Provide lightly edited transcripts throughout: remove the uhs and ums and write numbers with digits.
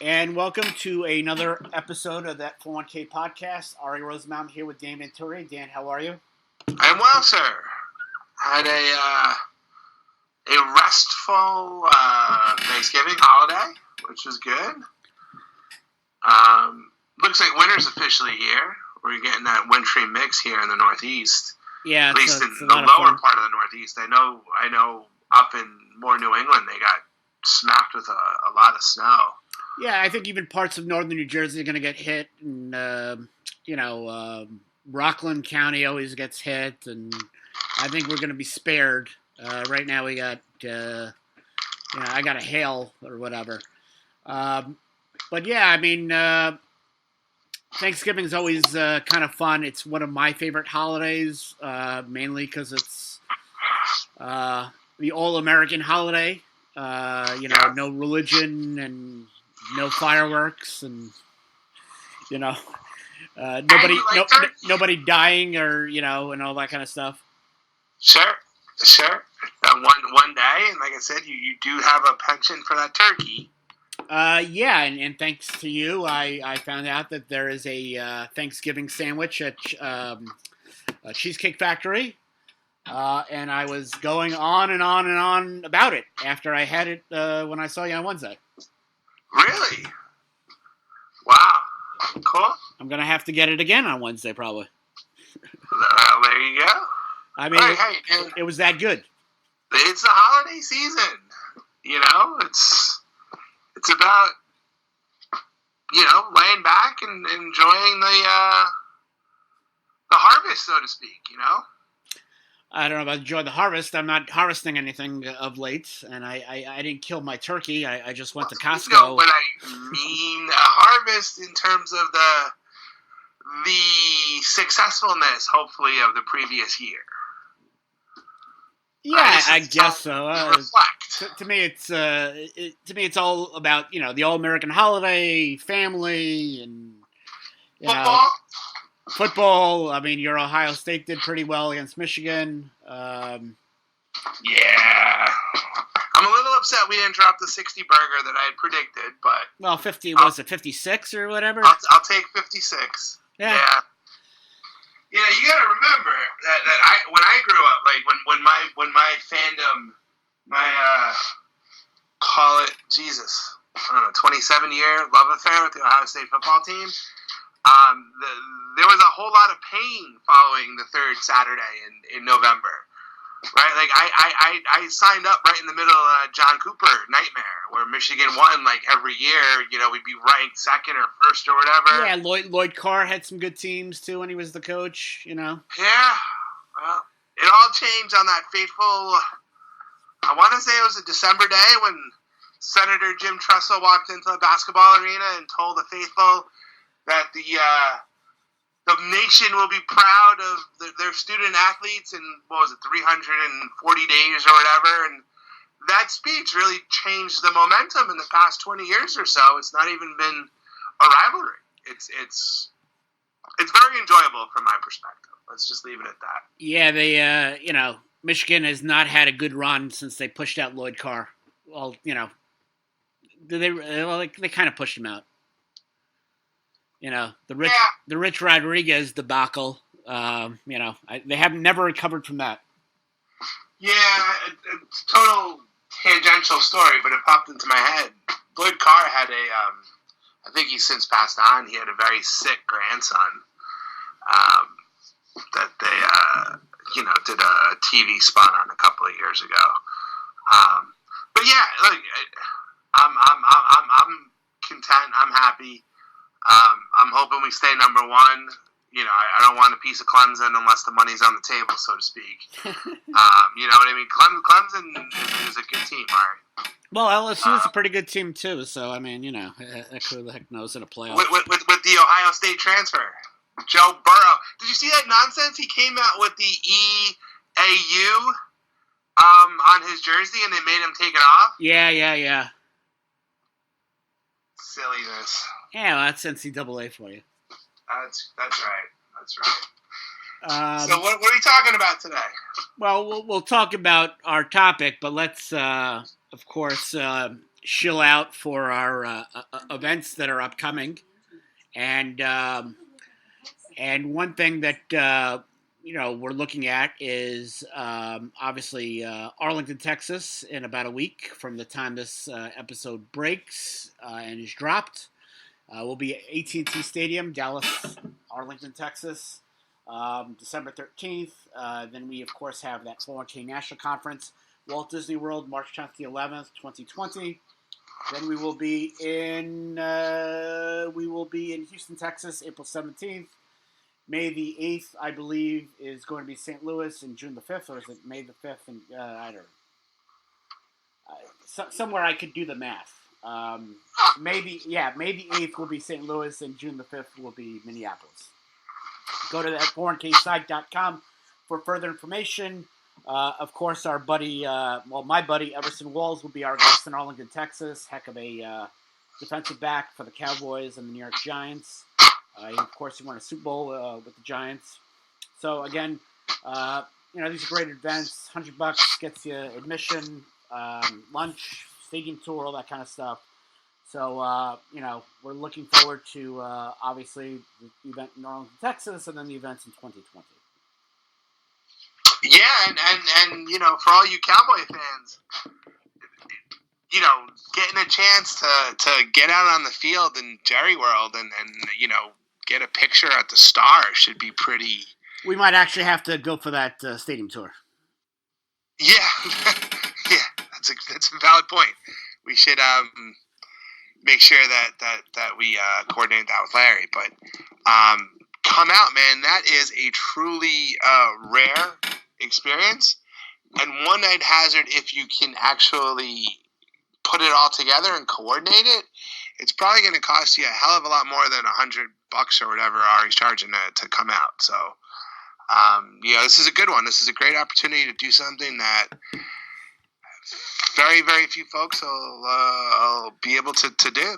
And welcome to another episode of that 401k podcast. Ary Rosenbaum here with Dan Venturi. Dan, how are you? I'm well, sir. Had a restful Thanksgiving holiday, which is good. Looks like winter's officially here. We're getting that wintry mix here in the Northeast. Yeah, at least in the lower part of the Northeast. I know up in more New England they got smacked with a lot of snow. Yeah, I think even parts of northern New Jersey are going to get hit, and Rockland County always gets hit, and I think we're going to be spared. Right now we got, I got a hail or whatever. But yeah, I mean, Thanksgiving is always kind of fun. It's one of my favorite holidays, mainly because it's the all-American holiday. No religion and no fireworks, and nobody dying or and all that kind of stuff. Sure. One day, and like I said, you do have a penchant for that turkey. And thanks to you, I found out that there is a Thanksgiving sandwich at a Cheesecake Factory, and I was going on and on and on about it after I had it when I saw you on Wednesday. Really? Wow. Cool. I'm going to have to get it again on Wednesday, probably. Well, there you go. I mean, it was that good. It's the holiday season. It's about, laying back and enjoying the harvest, so to speak, I don't know about enjoy the harvest. I'm not harvesting anything of late, and I didn't kill my turkey. I just went to Costco. But I mean a harvest in terms of the successfulness, hopefully, of the previous year. Yeah, I guess so. Reflect. To me, it's all about the all-American holiday, family, and football. I mean, your Ohio State did pretty well against Michigan. Yeah. I'm a little upset we didn't drop the 60 burger that I had predicted, but... 50, was it 56 or whatever? I'll take 56. Yeah. Yeah, you gotta remember that when I grew up, like when my fandom, call it, Jesus, I don't know, 27-year love affair with the Ohio State football team, there was a whole lot of pain following the third Saturday in November, right? Like I signed up right in the middle of John Cooper nightmare, where Michigan won like every year. We'd be ranked second or first or whatever. Yeah, Lloyd Carr had some good teams too when he was the coach. Yeah, well, it all changed on that fateful. I want to say it was a December day when Senator Jim Tressel walked into the basketball arena and told the faithful that the nation will be proud of their student athletes in, 340 days or whatever. And that speech really changed the momentum in the past 20 years or so. It's not even been a rivalry. It's very enjoyable from my perspective. Let's just leave it at that. Yeah, they, Michigan has not had a good run since they pushed out Lloyd Carr. Well, they kind of pushed him out. The Rich Rodriguez debacle. They have never recovered from that. Yeah, it's a total tangential story, but it popped into my head. Lloyd Carr had I think he's since passed on. He had a very sick grandson that they, did a TV spot on a couple of years ago. But yeah, look, I'm content. I'm happy. I'm hoping we stay number one. I don't want a piece of Clemson unless the money's on the table, so to speak. You know what I mean? Clemson is a good team, Ary. Well, LSU is a pretty good team too. So I mean, who the heck knows in a playoff? With the Ohio State transfer, Joe Burrow. Did you see that nonsense? He came out with the EAU on his jersey, and they made him take it off. Yeah. Silliness. Yeah, well, that's NCAA for you. That's right. So what are we talking about today? Well, we'll talk about our topic, but let's, of course, shill out for our events that are upcoming, and one thing that we're looking at is obviously Arlington, Texas, in about a week from the time this episode breaks and is dropped. We'll be at AT&T Stadium, Dallas, Arlington, Texas, December 13th. Then we, of course, have that 401k National Conference, Walt Disney World, March 10th to the 11th, 2020. Then we will be in Houston, Texas, April 17th. May the 8th, I believe, is going to be St. Louis, and June the 5th, or is it May the 5th? And I don't know. Somewhere I could do the math. May the 8th will be St. Louis, and June the 5th will be Minneapolis. Go to that 401ksite.com for further information. Of course, our buddy, my buddy Everson Walls will be our guest in Arlington, Texas. Heck of a defensive back for the Cowboys and the New York Giants. Of course, he won a Super Bowl with the Giants. So again, these are great events. $100 gets you admission, lunch, stadium tour, all that kind of stuff. So we're looking forward to obviously the event in Arlington, Texas, and then the events in 2020. Yeah, and for all you Cowboy fans, getting a chance to get out on the field in Jerry World and get a picture at the Star should be pretty. We might actually have to go for that stadium tour. Yeah, yeah, that's a valid point. We should make sure that we coordinate that with Larry. But come out, man. That is a truly rare experience, and one I'd hazard if you can actually put it all together and coordinate it. It's probably going to cost you a hell of a lot more than $100 or whatever Ary's charging to come out. So, this is a good one. This is a great opportunity to do something that very, very few folks will be able to do.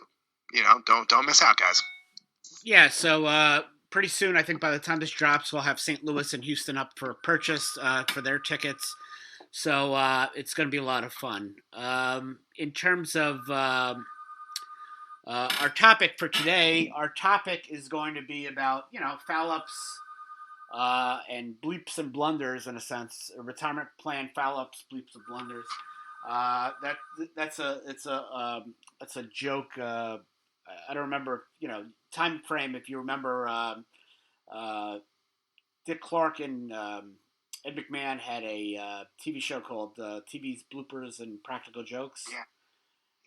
Don't miss out, guys. Yeah. So pretty soon, I think by the time this drops, we'll have St. Louis and Houston up for purchase for their tickets. So it's going to be a lot of fun. In terms of our topic for today, our topic is going to be about, foul ups and bleeps and blunders, in a sense, a retirement plan, foul ups, bleeps and blunders. That's a joke. I don't remember, time frame. If you remember, Dick Clark and Ed McMahon had a TV show called TV's Bloopers and Practical Jokes. Yeah.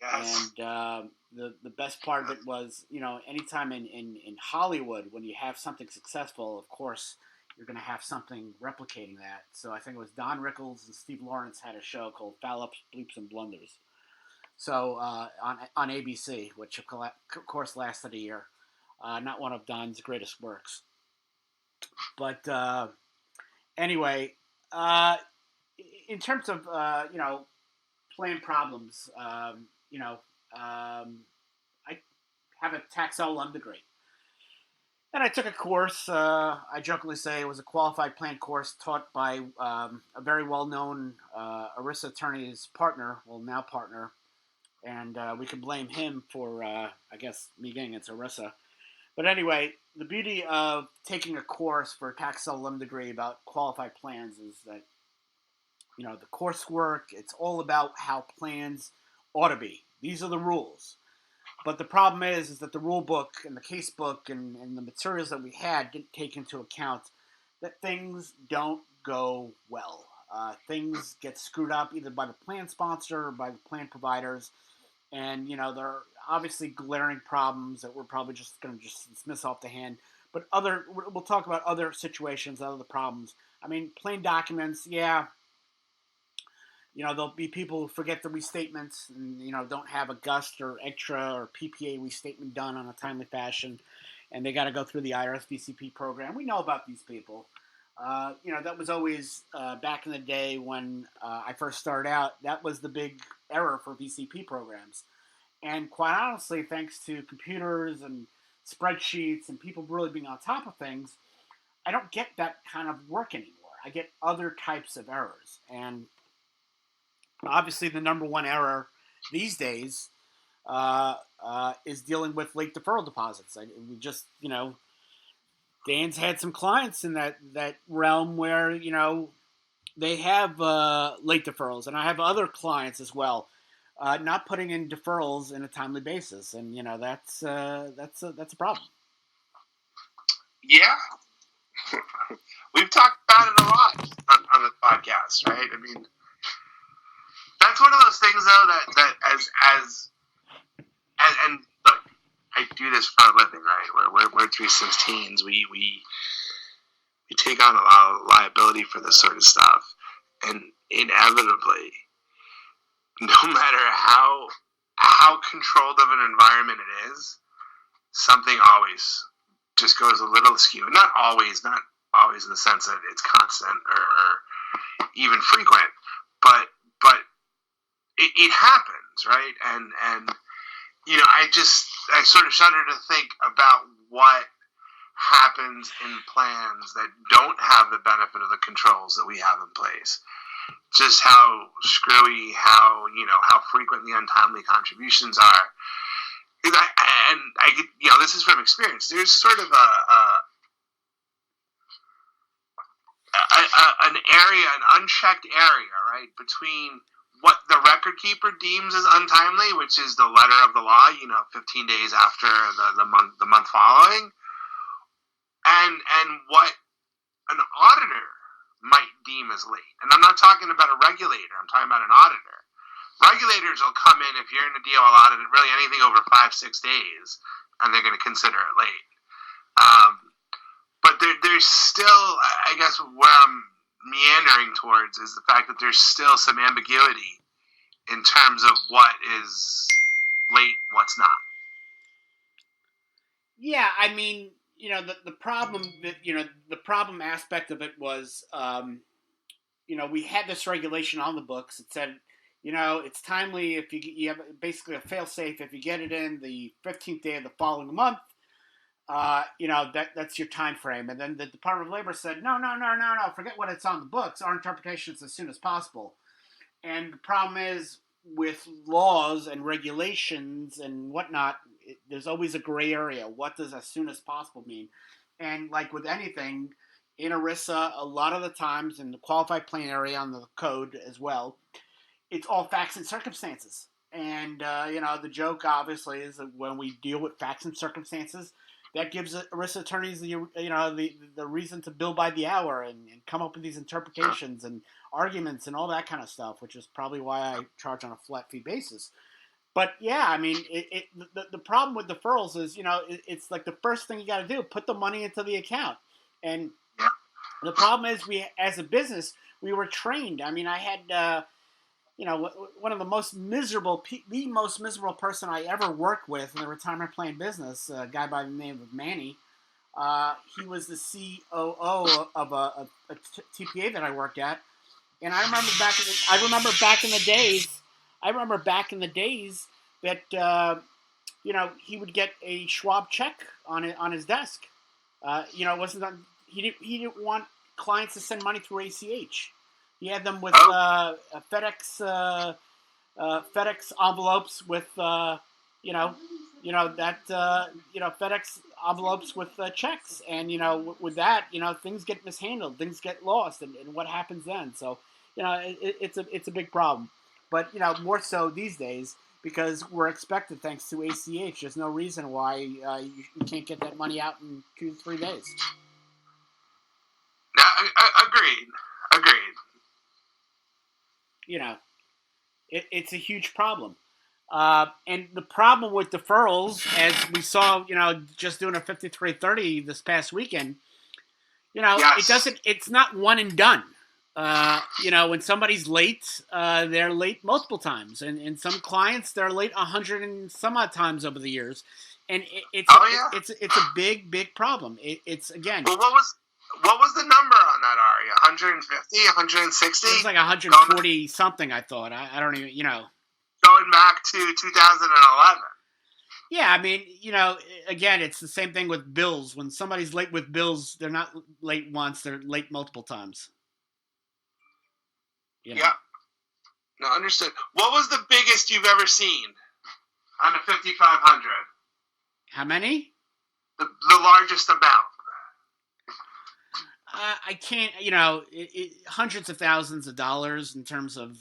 Yes. And the best part of it was, anytime in Hollywood, when you have something successful, of course, you're going to have something replicating that. So I think it was Don Rickles and Steve Lawrence had a show called Foul Ups, Bleeps, and Blunders. So on ABC, which of course lasted a year. Not one of Don's greatest works. But anyway, in terms of, plan problems, I have a tax LLM degree. And I took a course, I jokingly say it was a qualified plan course taught by a very well-known ERISA attorney's partner, now partner, and we can blame him for, I guess, me getting into ERISA. But anyway, the beauty of taking a course for a tax LLM degree about qualified plans is that, the coursework, it's all about how plans ought to be. These are the rules. But the problem is that the rule book and the case book and the materials that we had didn't take into account that things don't go well. Things get screwed up either by the plan sponsor or by the plan providers. And, there are obviously glaring problems that we're probably just going to dismiss off the hand. But we'll talk about other situations, other problems. I mean, plain documents, yeah. There'll be people who forget the restatements and, don't have a GUST or EXTRA or PPA restatement done on a timely fashion. And they got to go through the IRS VCP program. We know about these people. That was always, back in the day when I first started out, that was the big error for VCP programs. And quite honestly, thanks to computers and spreadsheets and people really being on top of things, I don't get that kind of work anymore. I get other types of errors. And obviously the number one error these days is dealing with late deferral deposits. We just, Dan's had some clients in that realm where, they have late deferrals, and I have other clients as well, not putting in deferrals in a timely basis, and that's a problem. Yeah, we've talked about it a lot on the podcast, right? I mean, that's one of those things though that as and look, I do this for a living, right? We're 316s. We take on a lot of liability for this sort of stuff, and inevitably, no matter how controlled of an environment it is, something always just goes a little askew. Not always in the sense that it's constant or even frequent, but it happens, right? And I sort of shudder to think about what happens in plans that don't have the benefit of the controls that we have in place. Just how screwy, how frequent the untimely contributions are. I get, this is from experience. There's sort of an area, an unchecked area, right, between what the record keeper deems as untimely, which is the letter of the law, 15 days after the month following, and what an auditor might deem as late. And I'm not talking about a regulator. I'm talking about an auditor. Regulators will come in if you're in a DOL audit, really anything over 5-6 days, and they're going to consider it late. But there's still, I guess, where I'm meandering towards is the fact that there's still some ambiguity in terms of what is late, what's not. Yeah, I mean, the problem that the problem aspect of it was, we had this regulation on the books. It said, it's timely if you have basically a fail-safe if you get it in the 15th day of the following month. That's your time frame. And then the Department of Labor said, no, forget what it's on the books. Our interpretation is as soon as possible. And the problem is with laws and regulations and whatnot, there's always a gray area. What does as soon as possible mean? And like with anything, in ERISA, a lot of the times, in the qualified plan area on the code as well, it's all facts and circumstances. And, the joke obviously is that when we deal with facts and circumstances, that gives ERISA attorneys the reason to bill by the hour and come up with these interpretations and arguments and all that kind of stuff, which is probably why I charge on a flat fee basis. But yeah, I mean, the problem with deferrals is, it's like the first thing you got to do, put the money into the account. And the problem is as a business, we were trained. I mean, I had, one of the most miserable person I ever worked with in the retirement plan business, a guy by the name of Manny. He was the COO of a TPA that I worked at, and I remember back in the days that he would get a Schwab check on his desk. It wasn't he didn't want clients to send money through ACH. He had them with FedEx envelopes with FedEx envelopes with checks, and with that, things get mishandled, things get lost, and what happens then? So it's a big problem, but more so these days because we're expected thanks to ACH. There's no reason why you can't get that money out in 2 to 3 days. Agreed. It's a huge problem. And the problem with deferrals, as we saw, just doing a 5330 this past weekend, yes. It's not one and done. When somebody's late, they're late multiple times. And some clients, they're late 100 and some odd times over the years. And it's a big, big problem. It's again. Well, what was the number on that, Ary? 150, 160? It was like 140 something, I thought. I don't even, Going back to 2011. Yeah, I mean, again, it's the same thing with bills. When somebody's late with bills, they're not late once, they're late multiple times. Yeah. No, understood. What was the biggest you've ever seen On the 5,500. How many? The largest amount. I can't, hundreds of thousands of dollars in terms of,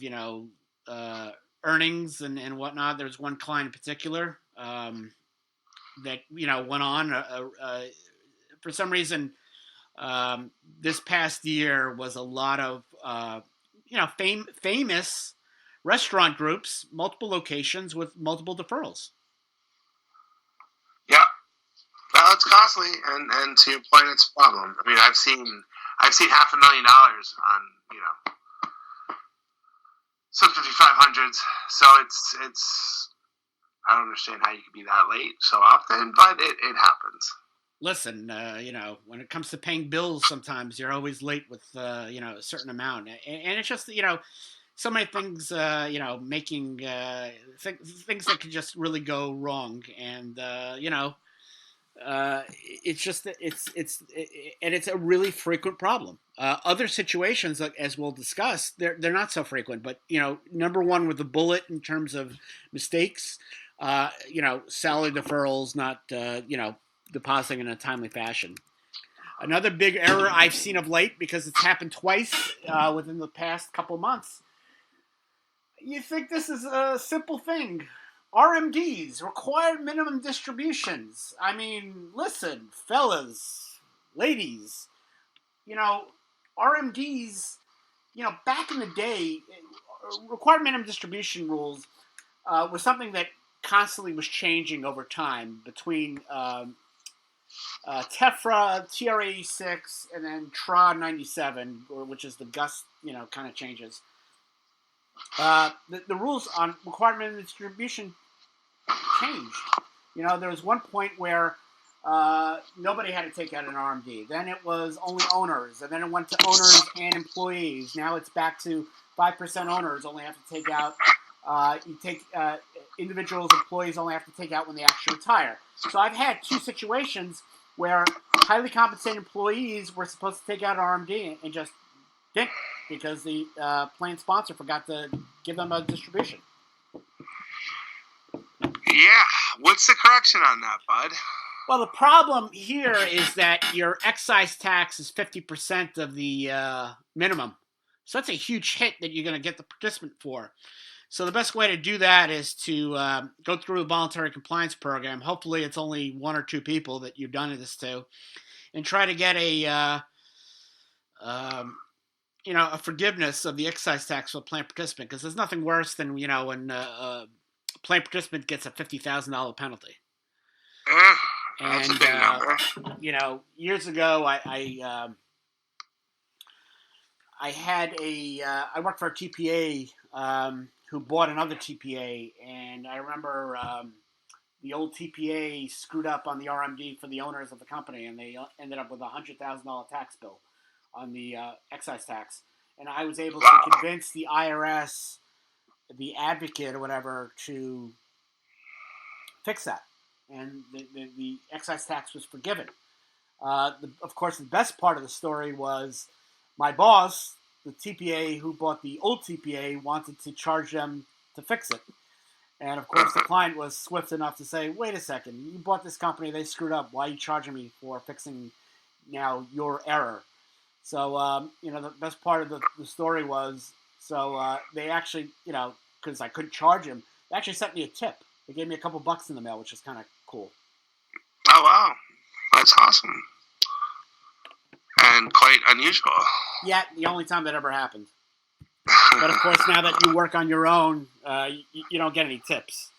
earnings and whatnot. There's one client in particular that, went on. For some reason, this past year was a lot of, famous restaurant groups, multiple locations with multiple deferrals. Yeah. Well, it's costly, and to your point, it's a problem. I mean, I've seen $500,000 on some 5,500s. So it's I don't understand how you could be that late so often, but it happens. Listen, when it comes to paying bills, sometimes you're always late with a certain amount, and it's just so many things making things that could just really go wrong, and it's just it's a really frequent problem. Other situations, like, as we'll discuss, they're not so frequent. But number one with the bullet in terms of mistakes, salary deferrals, not depositing in a timely fashion. Another big error I've seen of late, because it's happened twice within the past couple months. You think this is a simple thing? RMDs, required minimum distributions. I mean, listen, fellas, ladies, RMDs, back in the day, required minimum distribution rules was something that constantly was changing over time between TEFRA, TR86, and then TRA 97, which is the GUS, kind of changes. The rules on required minimum distribution changed. There was one point where nobody had to take out an RMD. Then it was only owners, and then it went to owners and employees. Now it's back to 5% owners only have to take out. Individuals, employees only have to take out when they actually retire. So I've had two situations where highly compensated employees were supposed to take out an RMD and just didn't, because the plan sponsor forgot to give them a distribution. Yeah. What's the correction on that, bud? Well, the problem here is that your excise tax is 50% of the minimum. So that's a huge hit that you're going to get the participant for. So the best way to do that is to go through a voluntary compliance program. Hopefully it's only one or two people that you've done this to, and try to get a forgiveness of the excise tax for a plan participant, because there's nothing worse than, when a plan participant gets a $50,000 penalty. That's and, a big number. Years ago, I had I worked for a TPA who bought another TPA, and I remember the old TPA screwed up on the RMD for the owners of the company, and they ended up with a $100,000 tax bill on the excise tax. And I was able to convince the IRS, the advocate or whatever, to fix that. And the excise tax was forgiven. Of course, the best part of the story was my boss, the TPA who bought the old TPA, wanted to charge them to fix it. And, of course, the client was swift enough to say, wait a second, you bought this company, they screwed up. Why are you charging me for fixing now your error? So, the best part of the story was, they actually, because I couldn't charge him, they actually sent me a tip. They gave me a couple bucks in the mail, which is kind of cool. Oh, wow. That's awesome. And quite unusual. Yeah, the only time that ever happened. But, of course, now that you work on your own, you don't get any tips.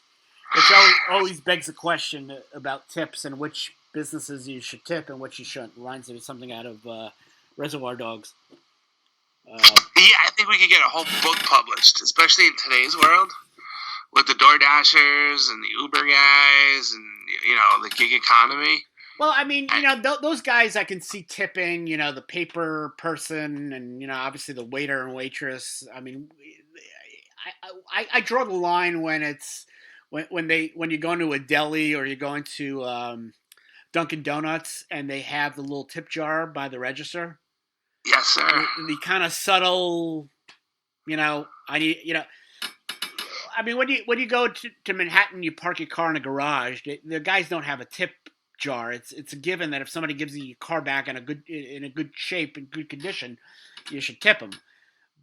Which always begs the question about tips and which businesses you should tip and which you shouldn't. Reminds me of something out of Reservoir Dogs. Yeah, I think we could get a whole book published, especially in today's world, with the DoorDashers and the Uber guys and, the gig economy. Well, I mean, those guys I can see tipping, the paper person and, obviously the waiter and waitress. I mean, I draw the line when it's when you're going to a deli or you're going to Dunkin' Donuts and they have the little tip jar by the register. Yes, sir. The kind of subtle, I mean, when you go to Manhattan, you park your car in a garage. The guys don't have a tip jar. It's a given that if somebody gives you your car back in a good shape and good condition, you should tip them.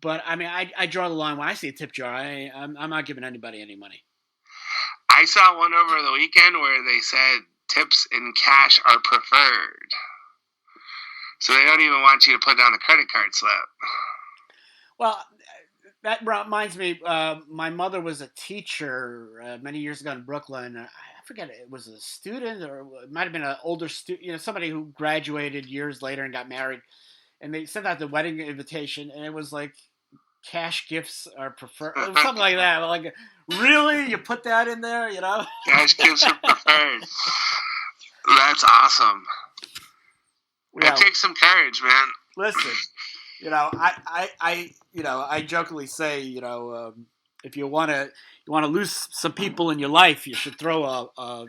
But I mean, I draw the line when I see a tip jar. I'm not giving anybody any money. I saw one over the weekend where they said tips in cash are preferred. So they don't even want you to put down the credit card slip. Well, that reminds me, my mother was a teacher many years ago in Brooklyn. I forget, it was a student or it might have been an older student, somebody who graduated years later and got married. And they sent out the wedding invitation, and it was like, cash gifts are preferred, something like that. Like, really, you put that in there, Cash gifts are preferred. That's awesome. It takes some courage, man. Listen, I jokingly say, if you want to lose some people in your life, you should throw a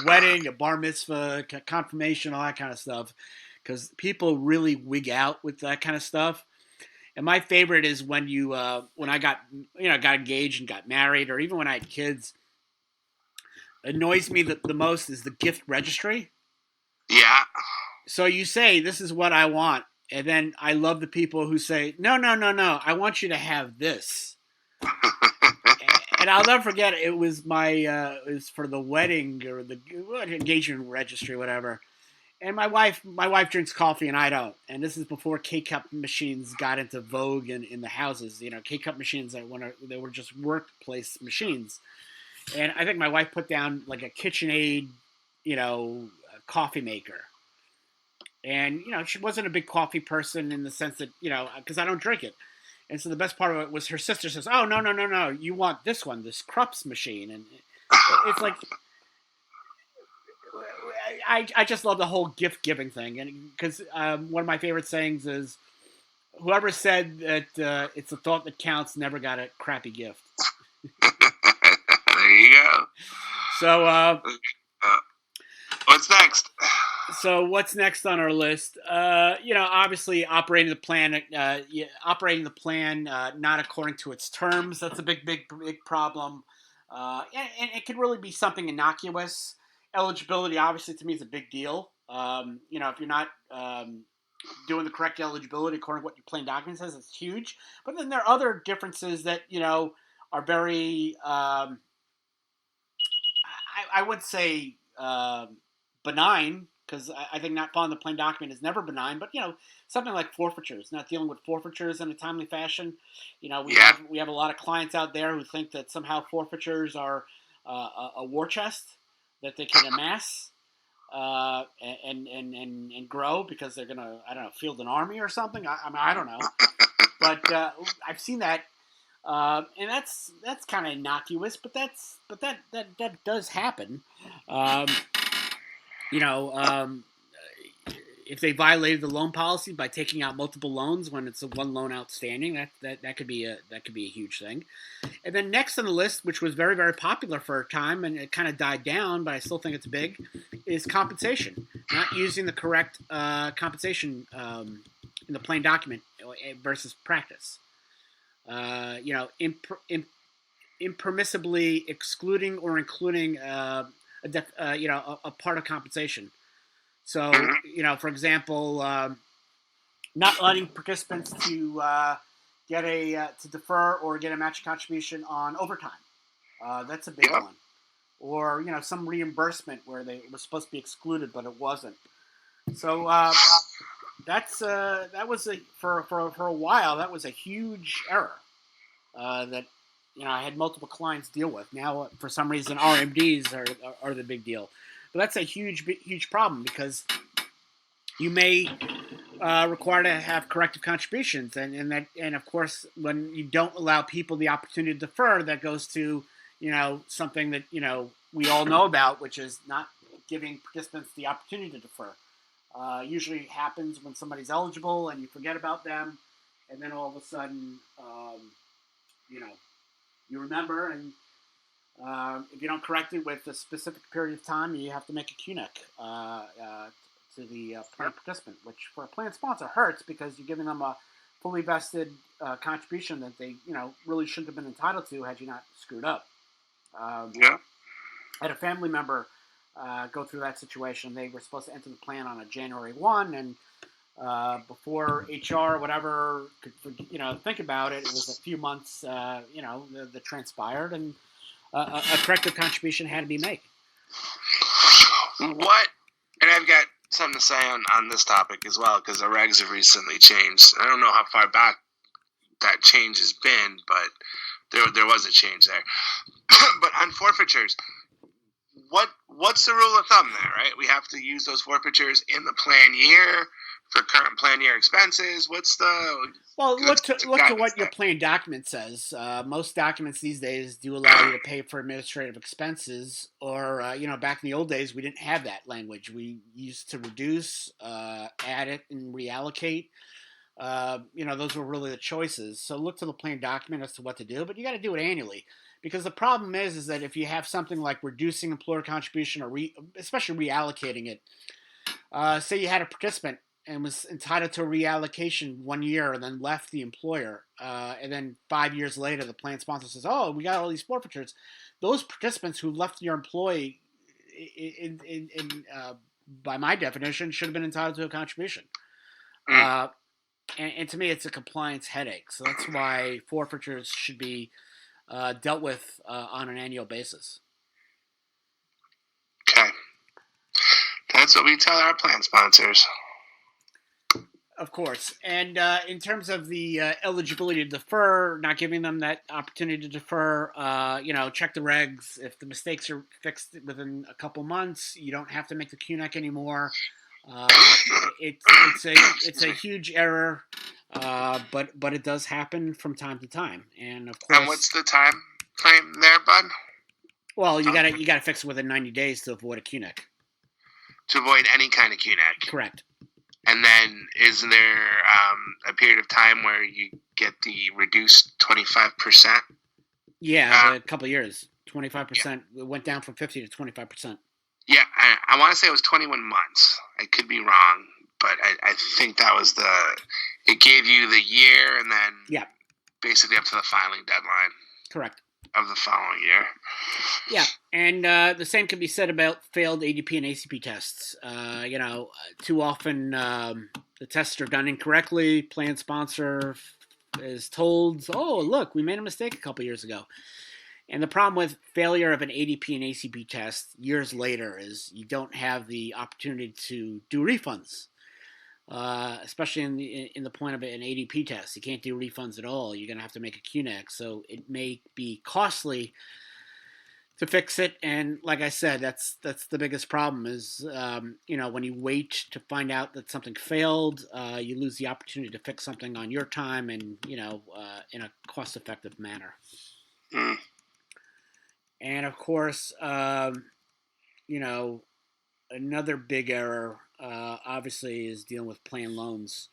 wedding, a bar mitzvah, confirmation, all that kind of stuff, because people really wig out with that kind of stuff. And my favorite is when when I got engaged and got married, or even when I had kids. Annoys me the most is the gift registry. Yeah. So you say, this is what I want. And then I love the people who say, no, I want you to have this. And I'll never forget, it was it was for the wedding or the engagement registry, whatever. And my wife drinks coffee and I don't. And this is before K-Cup machines got into vogue in the houses. K-Cup machines, they were just workplace machines. And I think my wife put down like a KitchenAid, coffee maker. And, she wasn't a big coffee person in the sense that, because I don't drink it. And so the best part of it was her sister says, oh, no, you want this one, this Krups machine. And it's like, I just love the whole gift-giving thing. And because one of my favorite sayings is, whoever said that it's the thought that counts never got a crappy gift. There you go. So, what's next? So what's next on our list? Obviously operating the plan not according to its terms. That's a big problem. And it could really be something innocuous. Eligibility, obviously, to me, is a big deal. If you're not doing the correct eligibility according to what your plan document says, it's huge. But then there are other differences that, are very, I would say, benign, because I think not following the plain document is never benign, but, something like forfeitures, not dealing with forfeitures in a timely fashion. We have a lot of clients out there who think that somehow forfeitures are a war chest that they can amass and grow because they're going to, I don't know, field an army or something. I don't know. But I've seen that. And that's kind of innocuous, but that does happen. If they violated the loan policy by taking out multiple loans when it's a one loan outstanding, that could be a huge thing. And then next on the list, which was very, very popular for a time and it kind of died down, but I still think it's big, is compensation. Not using the correct compensation in the plain document versus practice. Impermissibly excluding or including a part of compensation. So, for example, not letting participants to get to defer or get a matching contribution on overtime. That's a big one. Or some reimbursement where it was supposed to be excluded but it wasn't. So that was for a while that was a huge error that I had multiple clients deal with. Now for some reason RMDs are the big deal. But that's a huge problem because you may require to have corrective contributions, and of course when you don't allow people the opportunity to defer, that goes to something that we all know about, which is not giving participants the opportunity to defer. Usually it happens when somebody's eligible and you forget about them, and then all of a sudden you remember, and if you don't correct it with a specific period of time, you have to make a QNEC to the plan participant, which for a plan sponsor hurts because you're giving them a fully vested contribution that they, really shouldn't have been entitled to had you not screwed up. Yeah. I had a family member go through that situation. They were supposed to enter the plan on a January 1, and before HR or whatever could, think about it, it was a few months, that transpired, and a corrective contribution had to be made. What, and I've got something to say on this topic as well, because the regs have recently changed. I don't know how far back that change has been, but there was a change there. But on forfeitures, what's the rule of thumb there, right? We have to use those forfeitures in the plan year for current plan year expenses. Look to what your plan document says. Most documents these days do allow you to pay for administrative expenses, or back in the old days we didn't have that language. We used to reduce, add it, and reallocate. Those were really the choices. So look to the plan document as to what to do, but you got to do it annually. Because the problem is that if you have something like reducing employer contribution or especially reallocating it, say you had a participant and was entitled to a reallocation 1 year and then left the employer, and then 5 years later the plan sponsor says, "Oh, we got all these forfeitures." Those participants who left your employee, by my definition, should have been entitled to a contribution. And to me, it's a compliance headache. So that's why forfeitures should be dealt with on an annual basis. Okay. That's what we tell our plan sponsors. Of course. And in terms of the eligibility to defer, not giving them that opportunity to defer, check the regs. If the mistakes are fixed within a couple months, you don't have to make the QNEC anymore. It's a huge error, but it does happen from time to time. And of course. And what's the time frame there, bud? Well, you gotta fix it within 90 days to avoid a QNEC. To avoid any kind of QNEC. Correct. And then is there a period of time where you get the reduced 25%? Yeah, a couple of years. 25%. Yeah. It went down from 50 to 25%. Yeah, I want to say it was 21 months. I could be wrong, but I think that was it gave you the year and then basically up to the filing deadline. Correct. Of the following year. Yeah, and the same can be said about failed ADP and ACP tests. Too often the tests are done incorrectly. Plan sponsor is told, "Oh, look, we made a mistake a couple years ago." And the problem with failure of an ADP and ACP test years later is you don't have the opportunity to do refunds, especially in the point of an ADP test. You can't do refunds at all. You're going to have to make a QNEC, so it may be costly to fix it. And like I said, that's the biggest problem is, when you wait to find out that something failed, you lose the opportunity to fix something on your time and, in a cost-effective manner. Mm. And of course, another big error, obviously, is dealing with plan loans.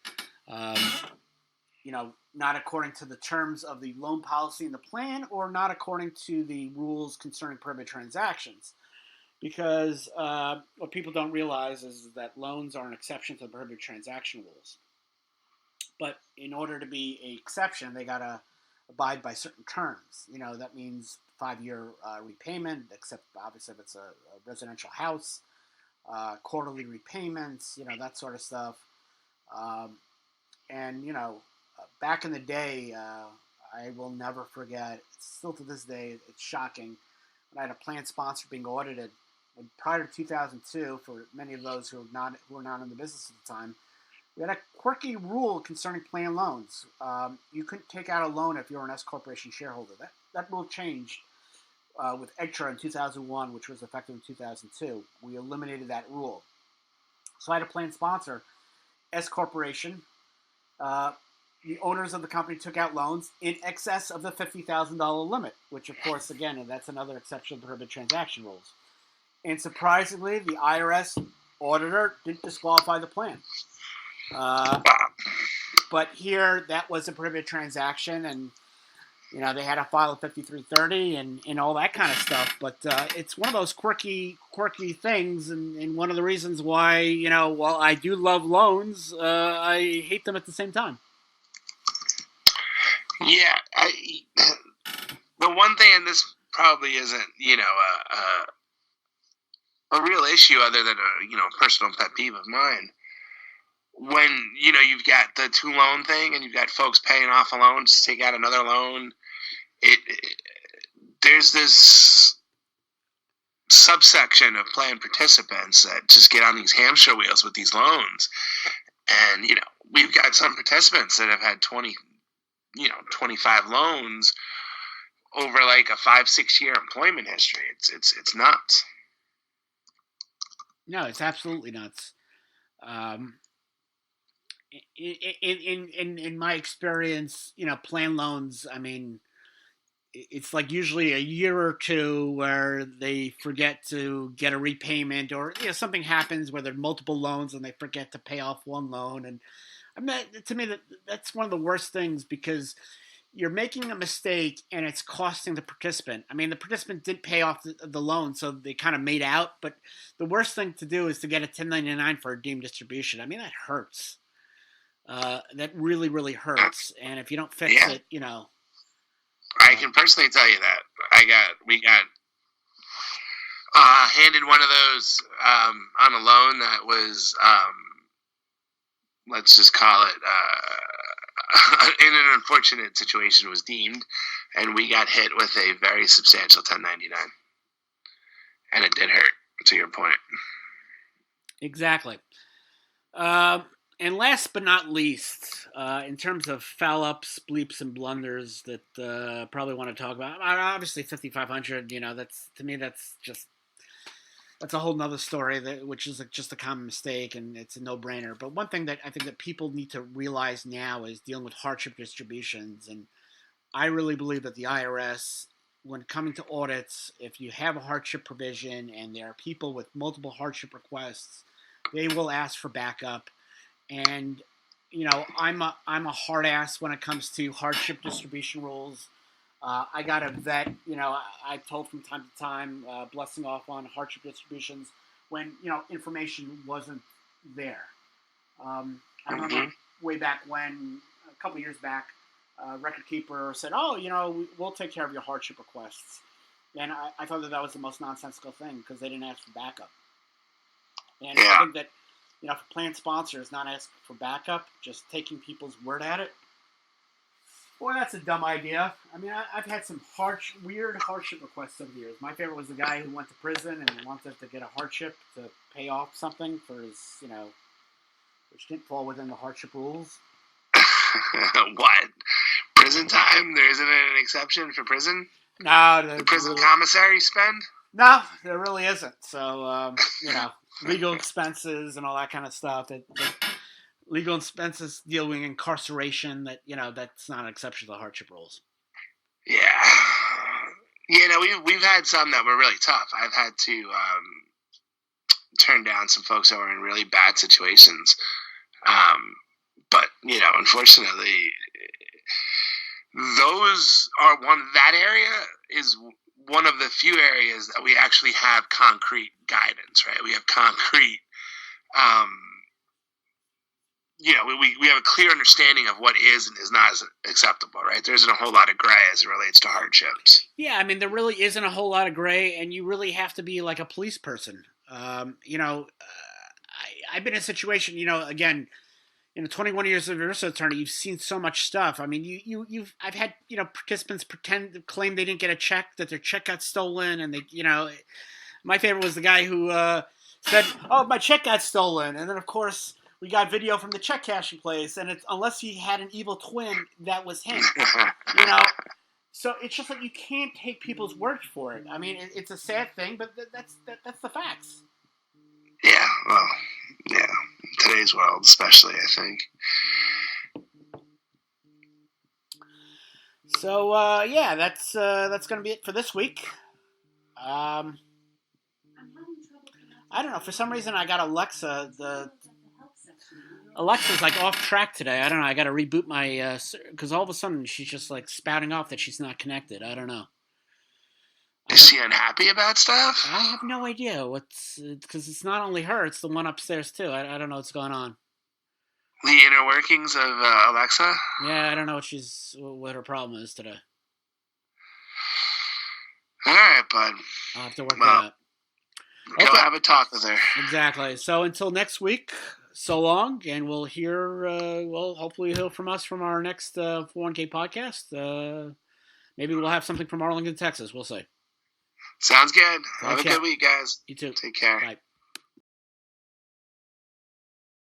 Not according to the terms of the loan policy in the plan, or not according to the rules concerning prohibited transactions. Because what people don't realize is that loans are an exception to the prohibited transaction rules. But in order to be an exception, they got to abide by certain terms. That means 5-year repayment, except obviously if it's a residential house, quarterly repayments, that sort of stuff. Back in the day, I will never forget, still to this day, it's shocking, when I had a plan sponsor being audited. And prior to 2002, for many of those who were not in the business at the time, we had a quirky rule concerning plan loans. You couldn't take out a loan if you were an S corporation shareholder. That rule changed with EGTRA in 2001, which was effective in 2002. We eliminated that rule. So I had a plan sponsor, S corporation. The owners of the company took out loans in excess of the $50,000 limit, which, of course, again, that's another exception to the prohibited transaction rules. And surprisingly, the IRS auditor didn't disqualify the plan. But here, that was a prohibited transaction, and they had to file a 5330 and all that kind of stuff. But it's one of those quirky things, and one of the reasons why while I do love loans, I hate them at the same time. Yeah, the one thing, and this probably isn't, a real issue other than a personal pet peeve of mine. When you've got the 2 loan thing and you've got folks paying off a loan to take out another loan, there's this subsection of plan participants that just get on these hamster wheels with these loans, and we've got some participants that have had 20, 25 loans over like a 5-6 year employment history. It's nuts. No, it's absolutely nuts. In my experience, plan loans, I mean, it's like usually a year or two where they forget to get a repayment, or something happens where there are multiple loans and they forget to pay off one loan. And I mean, to me, that's one of the worst things, because you're making a mistake and it's costing the participant. I mean, the participant did pay off the loan, so they kind of made out. But the worst thing to do is to get a 1099 for a deemed distribution. I mean, that hurts. That really, really hurts. And if you don't fix it, I can personally tell you that we got handed one of those on a loan that was, let's just call it, in an unfortunate situation, was deemed, and we got hit with a very substantial 1099, and it did hurt. To your point, exactly. And last but not least, in terms of foul ups, bleeps, and blunders that probably want to talk about, obviously 5,500. That's, to me, that's a whole nother story, which is just a common mistake, and it's a no-brainer. But one thing that I think that people need to realize now is dealing with hardship distributions. And I really believe that the IRS, when coming to audits, if you have a hardship provision and there are people with multiple hardship requests, they will ask for backup. And I'm a hard ass when it comes to hardship distribution rules. I got to vet, I've told from time to time, blessing off on hardship distributions when, information wasn't there. I remember way back when, a couple years back, record keeper said, we'll take care of your hardship requests. And I thought that was the most nonsensical thing, because they didn't ask for backup. And I think that, for plan sponsors not asking for backup, just taking people's word at it, boy, that's a dumb idea. I mean, I've had some weird hardship requests over the years. My favorite was the guy who went to prison and wanted to get a hardship to pay off something for his, which didn't fall within the hardship rules. What? Prison time? There isn't an exception for prison? No. The prison commissary spend? No, there really isn't. So, legal expenses and all that kind of stuff. That legal expenses deal with incarceration, that's not an exception to the hardship rules. Yeah. We've had some that were really tough. I've had to turn down some folks that were in really bad situations. But, unfortunately, that area is one of the few areas that we actually have concrete guidance, right? We have concrete, we have a clear understanding of what is and is not acceptable, right? There isn't a whole lot of gray as it relates to hardships. Yeah, I mean, there really isn't a whole lot of gray, and you really have to be like a police person. I've been in a situation, again, 21 years of ERISA attorney, you've seen so much stuff. I mean, I've had, participants claim they didn't get a check, that their check got stolen, and they, my favorite was the guy who said, "Oh, my check got stolen," and then of course we got video from the check cashing place, and it's, unless he had an evil twin, that was him. So it's just like, you can't take people's word for it. I mean, it's a sad thing, but that's the facts. Yeah, well, yeah. Today's world, especially, I think. So that's going to be it for this week. I don't know. For some reason, I got Alexa. Alexa's like off track today. I don't know. I got to reboot my because all of a sudden she's just like spouting off that she's not connected. I don't know. Is she unhappy about stuff? I have no idea because it's not only her; it's the one upstairs too. I don't know what's going on. The inner workings of Alexa? Yeah, I don't know what her problem is today. All right, bud. I'll have to work that out. Go have a talk with her. Exactly. So until next week, so long, and we'll hear, hopefully hear from us from our next 401k podcast. Maybe we'll have something from Arlington, Texas. We'll see. Sounds good. Have a good week, guys. You too. Take care. Bye.